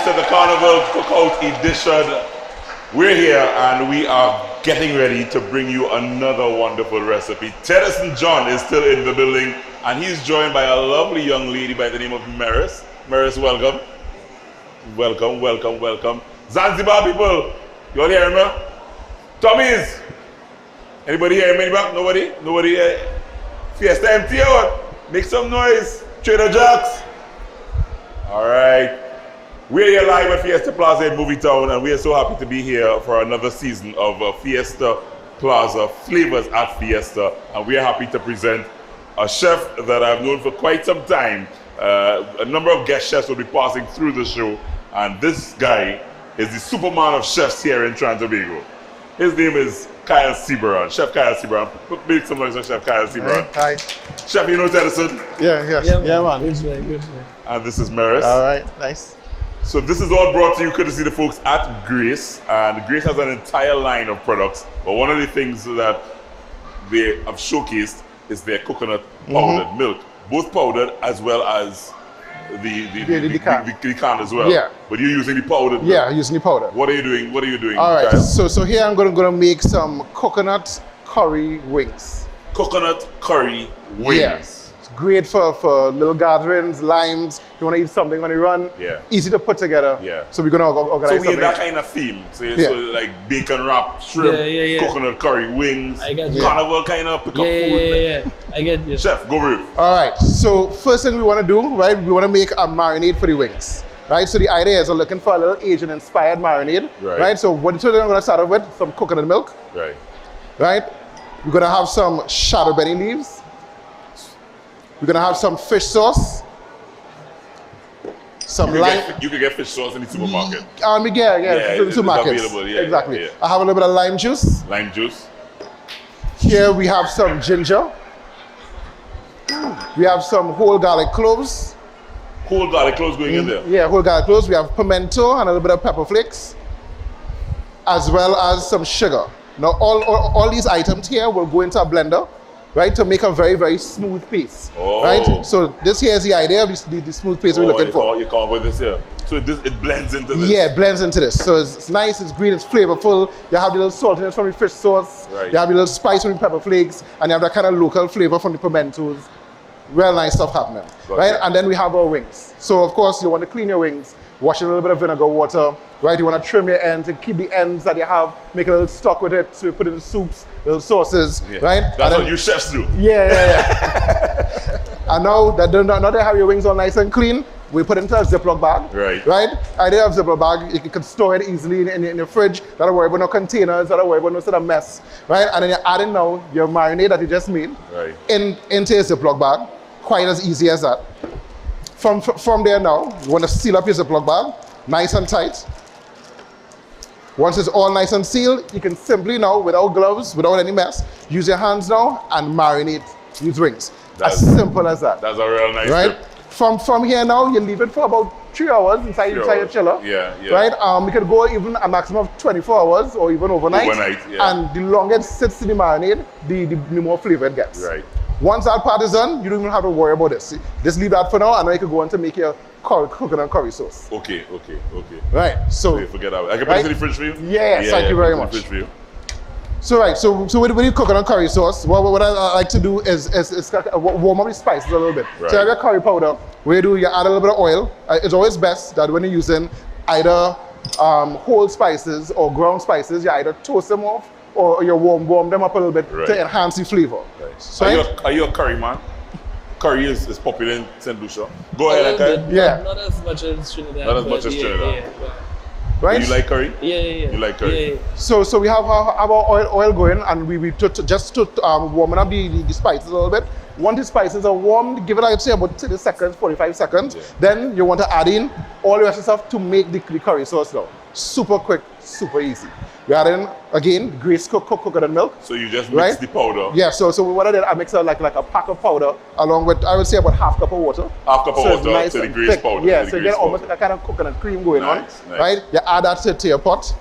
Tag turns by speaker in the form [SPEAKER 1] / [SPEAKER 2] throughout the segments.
[SPEAKER 1] to the Carnival Cookout Edition. We're here and we are getting ready to bring you another wonderful recipe. Tedison John is still in the building and he's joined by a lovely young lady by the name of Maris. Maris, welcome. Welcome, welcome, welcome. Zanzibar people, you all hear me? Tommies, anybody hear me back? Nobody? Nobody here? Fiesta empty out. Make some noise. Trader Jacks. All right. We're here live at Fiesta Plaza in Movie Town, and we are so happy to be here for another season of Fiesta Plaza Flavors at Fiesta. And we are happy to present a chef that I've known for quite some time. A number of guest chefs will be passing through the show, and this guy is the Superman of chefs here in Trinidad and Tobago. His name is Cael Seebaran, Chef Cael Seebaran. Make some noise for Chef Cael Seebaran.
[SPEAKER 2] Hi.
[SPEAKER 1] Chef, you know Tedison?
[SPEAKER 2] Yeah, man.
[SPEAKER 3] Good way, good way.
[SPEAKER 1] And this is Maris.
[SPEAKER 2] All right, nice.
[SPEAKER 1] So this is all brought to you courtesy the folks at Grace, and Grace has an entire line of products, but one of the things that they have showcased is their coconut powdered milk, both powdered as well as the can as well.
[SPEAKER 2] Yeah.
[SPEAKER 1] But you're using the powdered milk.
[SPEAKER 2] Yeah, using the powder.
[SPEAKER 1] What are you doing? What are you doing?
[SPEAKER 2] All right,
[SPEAKER 1] Kyle?
[SPEAKER 2] so here I'm gonna make some coconut curry wings.
[SPEAKER 1] Coconut curry wings.
[SPEAKER 2] Yes. It's great for little gatherings, limes. You wanna eat something on the run.
[SPEAKER 1] Yeah.
[SPEAKER 2] Easy to put together.
[SPEAKER 1] Yeah.
[SPEAKER 2] So we're gonna organize
[SPEAKER 1] So we
[SPEAKER 2] something.
[SPEAKER 1] have that kind of theme. So,
[SPEAKER 2] Yeah.
[SPEAKER 1] so like bacon wrap, shrimp,
[SPEAKER 3] Yeah.
[SPEAKER 1] coconut curry wings,
[SPEAKER 3] I get you.
[SPEAKER 1] carnival kind of pick up food.
[SPEAKER 3] Yeah. I get you.
[SPEAKER 1] Chef, go with it.
[SPEAKER 2] All right, so first thing we wanna do, right, we wanna make a marinade for the wings. Right, so the idea is we're looking for a little Asian-inspired marinade.
[SPEAKER 1] Right.
[SPEAKER 2] So what I'm gonna start off with, some coconut milk.
[SPEAKER 1] Right.
[SPEAKER 2] Right? We're gonna have some Chadon benni leaves. We're gonna have some fish sauce. Some lime.
[SPEAKER 1] You can get fish sauce in the supermarket.
[SPEAKER 2] Yeah,
[SPEAKER 1] it's
[SPEAKER 2] two markets.
[SPEAKER 1] available, yeah,
[SPEAKER 2] exactly.
[SPEAKER 1] yeah.
[SPEAKER 2] I have a little bit of lime juice.
[SPEAKER 1] Lime juice.
[SPEAKER 2] Here we have some ginger. We have some whole garlic cloves.
[SPEAKER 1] Whole garlic cloves going in there.
[SPEAKER 2] Yeah, whole garlic cloves. We have pimento and a little bit of pepper flakes, as well as some sugar. Now, all these items here will go into a blender, right, to make a very, very smooth paste.
[SPEAKER 1] Oh.
[SPEAKER 2] Right? So this here is the idea of the smooth paste we're looking for.
[SPEAKER 1] You come up with this here. So it blends into this.
[SPEAKER 2] Yeah, it blends into this. So it's nice, it's green, it's flavorful. You have the little saltiness from the fish sauce.
[SPEAKER 1] Right.
[SPEAKER 2] You have the little spice from the pepper flakes, and you have that kind of local flavor from the pimentoes. Real nice stuff happening, right? And then we have our wings. So of course you want to clean your wings, wash a little bit of vinegar water, right? You want to trim your ends and keep the ends that you have, make a little stock with it, so you put it in soups, little sauces,
[SPEAKER 1] Yeah.
[SPEAKER 2] right?
[SPEAKER 1] That's what you chefs do.
[SPEAKER 2] Yeah. And now that you have your wings all nice and clean, we put it into a Ziploc bag.
[SPEAKER 1] Right.
[SPEAKER 2] Right? Idea of Ziploc bag, you can store it easily in your fridge. Don't worry about no containers, don't worry about no sort of mess. Right? And then you're adding now your marinade that you just made into your Ziploc bag. Quite as easy as that. From there now, you want to seal up your Ziploc bag, nice and tight. Once it's all nice and sealed, you can simply now, without gloves, without any mess, use your hands now and marinate these wings. As simple as that.
[SPEAKER 1] That's a real nice
[SPEAKER 2] right?
[SPEAKER 1] tip.
[SPEAKER 2] From here now, you leave it for about 3 hours inside your chiller.
[SPEAKER 1] Yeah.
[SPEAKER 2] Right? We could go even a maximum of 24 hours or even overnight. And the longer it sits in the marinade, the more flavor it gets.
[SPEAKER 1] Right.
[SPEAKER 2] Once that part is done, you don't even have to worry about this. Just leave that for now, and then you can go on to make your coconut curry sauce.
[SPEAKER 1] Okay.
[SPEAKER 2] Right. So
[SPEAKER 1] you forget that. I can put it in the fridge for you?
[SPEAKER 2] Yes, thank you very much.
[SPEAKER 1] Fridge for you.
[SPEAKER 2] So with the coconut curry sauce, what I like to do is warm up the spices a little bit.
[SPEAKER 1] Right.
[SPEAKER 2] So you have your curry powder. What you add a little bit of oil. It's always best that when you're using either whole spices or ground spices, you either toast them off or you warm them up a little bit to enhance the flavor.
[SPEAKER 1] Right.
[SPEAKER 2] So
[SPEAKER 1] are you a curry man? Curry is popular in St. Lucia. Go ahead, Kyle.
[SPEAKER 2] Yeah.
[SPEAKER 3] Not as much as Trinidad.
[SPEAKER 1] Not as much as Trinidad.
[SPEAKER 2] Right?
[SPEAKER 1] You like curry?
[SPEAKER 3] Yeah.
[SPEAKER 1] You like curry?
[SPEAKER 3] Yeah.
[SPEAKER 2] So we have our oil going, and we just warming up the spices a little bit. Once the spices are warmed, give it, I'd say, about 30 seconds, 45 seconds. Yeah. Then you want to add in all the rest of the stuff to make the curry sauce now. Super quick, super easy. We add in, again, grease coconut milk.
[SPEAKER 1] So you just mix the powder?
[SPEAKER 2] Yeah, so what I did, I mixed like a pack of powder along with, I would say, about half cup of water.
[SPEAKER 1] Half cup of water
[SPEAKER 2] nice
[SPEAKER 1] to the grease powder.
[SPEAKER 2] Yeah, so you get almost like a kind of coconut cream going on. Right? You add that to your pot.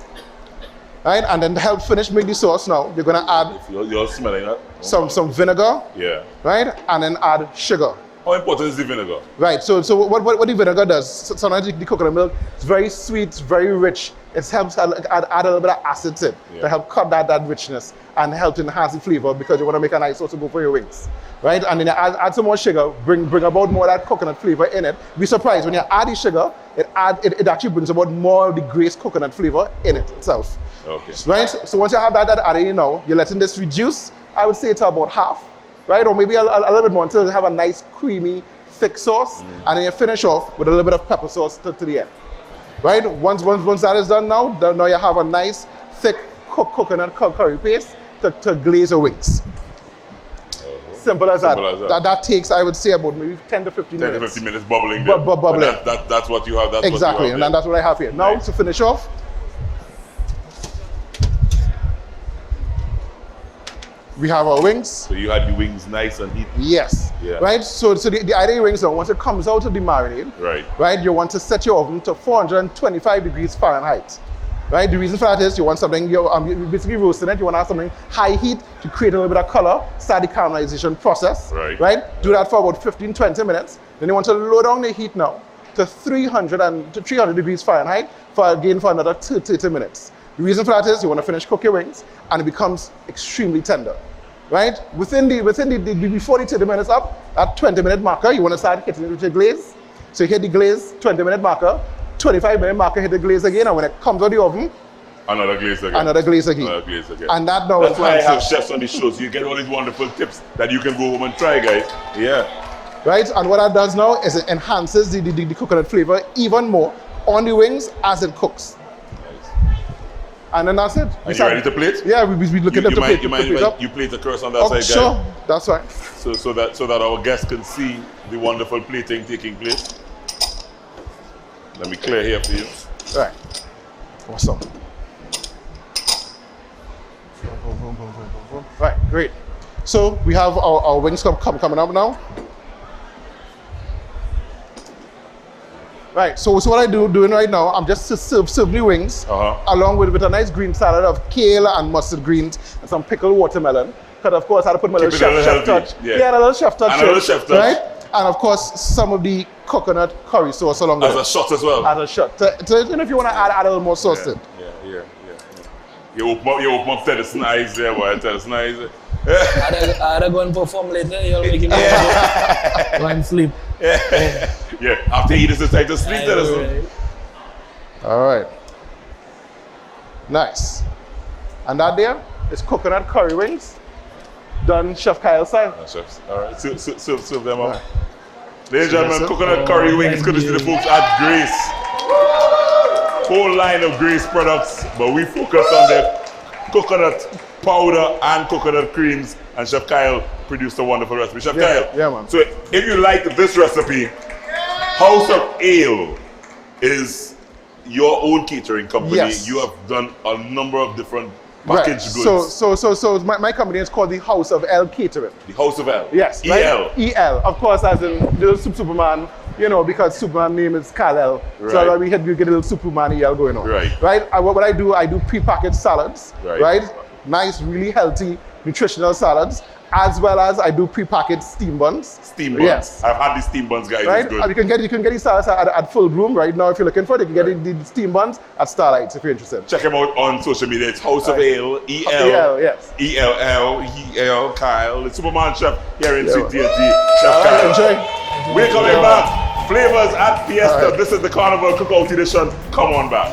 [SPEAKER 2] Right? And then to help finish make the sauce now, you're going to add
[SPEAKER 1] you're smelling that.
[SPEAKER 2] some vinegar.
[SPEAKER 1] Yeah.
[SPEAKER 2] Right? And then add sugar.
[SPEAKER 1] How important is the vinegar?
[SPEAKER 2] Right, so what the vinegar does, sometimes the coconut milk is very sweet, it's very rich. It helps add a little bit of acid to it to help cut that richness and help to enhance the flavor because you want to make a nice sauce to go for your wings. Right, and then you add some more sugar, bring about more of that coconut flavor in it. Be surprised when you add the sugar, it actually brings about more of the glazed coconut flavor in it itself.
[SPEAKER 1] Okay.
[SPEAKER 2] Right, so once you have that added, you're letting this reduce, I would say to about half. Right, or maybe a little bit more until you have a nice creamy thick sauce, and then you finish off with a little bit of pepper sauce to the end. Right, once that is done now you have a nice thick coconut curry paste to glaze your wings. Simple as that. That takes, I would say, about maybe 10 to 15 minutes.
[SPEAKER 1] 10 to 15 minutes bubbling.
[SPEAKER 2] Bubbling.
[SPEAKER 1] That's what you have.
[SPEAKER 2] Exactly, and that's what I have here. Now to finish off, we have our wings.
[SPEAKER 1] So you had the wings nice and heated.
[SPEAKER 2] Yes.
[SPEAKER 1] Yeah.
[SPEAKER 2] Right. So the idea wings now, once it comes out of the marinade, right, you want to set your oven to 425 degrees Fahrenheit. Right. The reason for that is you want something you're basically roasting it. You want to have something high heat to create a little bit of color, start the caramelization process. Right. Do that for about 15-20 minutes. Then you want to lower down the heat now to 300 degrees Fahrenheit for another 30 minutes. The reason for that is you want to finish cook your wings and it becomes extremely tender. Right? Before the 30 minutes up, at 20-minute marker, you want to start hitting it with your glaze. So you hit the glaze, 20-minute marker, 25-minute marker, hit the glaze again, and when it comes out of the oven,
[SPEAKER 1] another glaze again.
[SPEAKER 2] Another glaze again. And that now
[SPEAKER 1] that's why I have chefs on the show, so you get all these wonderful tips that you can go home and try, guys. Yeah.
[SPEAKER 2] Right? And what that does now is it enhances the coconut flavor even more on the wings as it cooks. And then that's it.
[SPEAKER 1] Are you ready to plate?
[SPEAKER 2] Yeah, we look at the plate.
[SPEAKER 1] You plate across on that side, guys.
[SPEAKER 2] Sure, that's right.
[SPEAKER 1] So that our guests can see the wonderful plating taking place. Let me clear here for you.
[SPEAKER 2] Right. Awesome. Right, great. So we have our wings coming up now. Right, so what I doing right now, I'm just serving the wings along with a nice green salad of kale and mustard greens and some pickled watermelon. Because of course I had to put my little chef touch. Yeah, a little chef touch.
[SPEAKER 1] And a little chef touch.
[SPEAKER 2] Right? And of course some of the coconut curry sauce along with it.
[SPEAKER 1] As a shot as well.
[SPEAKER 2] As a shot. If you want to add a little more sauce to it.
[SPEAKER 1] Yeah. You open up Tedison eyes there, boy. Tedison eyes.
[SPEAKER 3] I had to go and perform later. You'll make him go and sleep.
[SPEAKER 1] Yeah. After you eat this, it's time to sleep, Tedison.
[SPEAKER 2] All right. Nice. And that there is coconut curry wings. Done Chef Cael style.
[SPEAKER 1] Chefs. All right. Serve them up. Ladies and gentlemen, coconut curry wings. Good to see the folks at Grace. Whole line of Grace products, but we focus on the coconut powder and coconut creams, and Chef Cael produced a wonderful recipe. Chef Cael,
[SPEAKER 2] yeah, man.
[SPEAKER 1] So if you like this recipe, House of Ale is your own catering company.
[SPEAKER 2] Yes.
[SPEAKER 1] You have done a number of different packaged goods.
[SPEAKER 2] So my company is called the House of El Catering.
[SPEAKER 1] The House of El.
[SPEAKER 2] Yes.
[SPEAKER 1] EL.
[SPEAKER 2] Right? EL, of course, as in little Superman. Because Superman name is Cael.
[SPEAKER 1] Right.
[SPEAKER 2] So we get a little Superman EL going on. Right. What I do prepackaged salads. Right. Nice, really healthy, nutritional salads, as well as I do prepackaged steam buns.
[SPEAKER 1] Steam buns. Yes. I've had the steam buns, guys.
[SPEAKER 2] Right.
[SPEAKER 1] It's good.
[SPEAKER 2] You can get these salads at Full Bloom right now if you're looking for it. You can get the steam buns at Starlights if you're interested.
[SPEAKER 1] Check him out on social media. It's House of Ale,
[SPEAKER 2] EL, yes.
[SPEAKER 1] ELL, Cael, the Superman chef here in Sweet TNT. Chef Cael.
[SPEAKER 2] Enjoy.
[SPEAKER 1] We're coming back. Flavors at Fiesta. This is the Carnival Cookout Edition. Come on back.